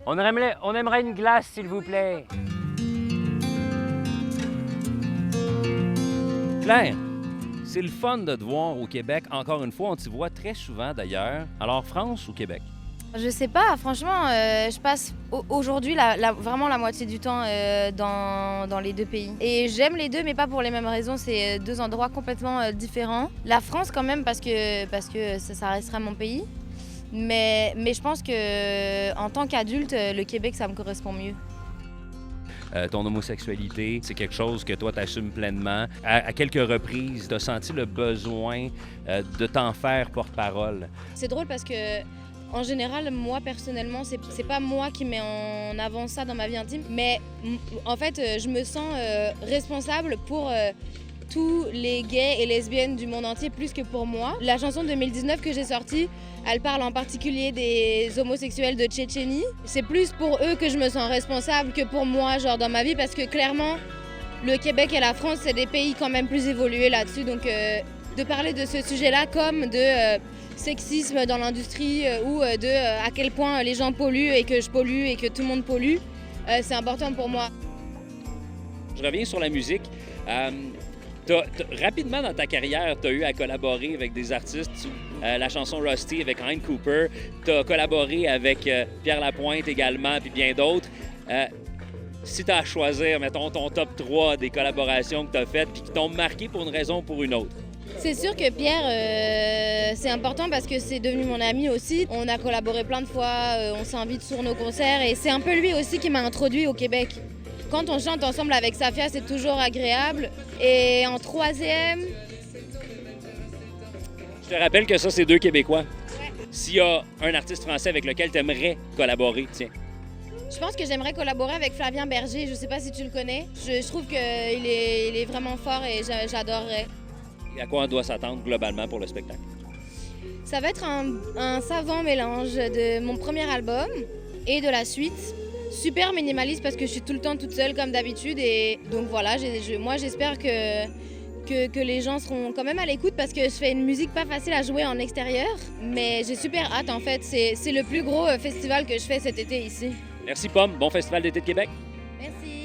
On aimerait une glace, s'il vous plaît. Claire, c'est le fun de te voir au Québec. Encore une fois, on t'y voit très souvent d'ailleurs. Alors, France ou Québec? Je sais pas, franchement, je passe aujourd'hui vraiment la moitié du temps dans les deux pays. Et j'aime les deux, mais pas pour les mêmes raisons. C'est deux endroits complètement différents. La France quand même, parce que ça restera mon pays. Mais je pense que en tant qu'adulte, le Québec, ça me correspond mieux. Ton homosexualité, c'est quelque chose que toi, tu assumes pleinement. À quelques reprises, tu as senti le besoin de t'en faire porte-parole. C'est drôle parce que, en général, moi, personnellement, c'est pas moi qui mets en avant ça dans ma vie intime. Mais en fait, je me sens responsable pour tous les gays et lesbiennes du monde entier, plus que pour moi. La chanson de 2019 que j'ai sortie, elle parle en particulier des homosexuels de Tchétchénie. C'est plus pour eux que je me sens responsable que pour moi, genre dans ma vie, parce que clairement, le Québec et la France, c'est des pays quand même plus évolués là-dessus. Donc, de parler de ce sujet-là comme de sexisme dans l'industrie ou de à quel point les gens polluent et que je pollue et que tout le monde pollue, c'est important pour moi. Je reviens sur la musique. Rapidement dans ta carrière, tu as eu à collaborer avec des artistes. La chanson Rusty avec Hein Cooper. Tu as collaboré avec Pierre Lapointe également, puis bien d'autres. Si tu as à choisir, mettons, ton top 3 des collaborations que tu as faites puis qui t'ont marqué pour une raison ou pour une autre. C'est sûr que Pierre, c'est important parce que c'est devenu mon ami aussi. On a collaboré plein de fois, on s'invite sur nos concerts et c'est un peu lui aussi qui m'a introduit au Québec. Quand on chante ensemble avec Safia, c'est toujours agréable. Et en troisième... Je te rappelle que ça, c'est deux Québécois. Ouais. S'il y a un artiste français avec lequel tu aimerais collaborer, tiens. Je pense que j'aimerais collaborer avec Flavien Berger. Je sais pas si tu le connais. Je trouve qu'il est vraiment fort et j'adorerais. Et à quoi on doit s'attendre globalement pour le spectacle? Ça va être un savant mélange de mon premier album et de la suite. Super minimaliste parce que je suis tout le temps toute seule comme d'habitude. Et donc voilà, moi j'espère que les gens seront quand même à l'écoute parce que je fais une musique pas facile à jouer en extérieur. Mais j'ai super hâte en fait. C'est le plus gros festival que je fais cet été ici. Merci Pomme, bon festival d'été de Québec. Merci.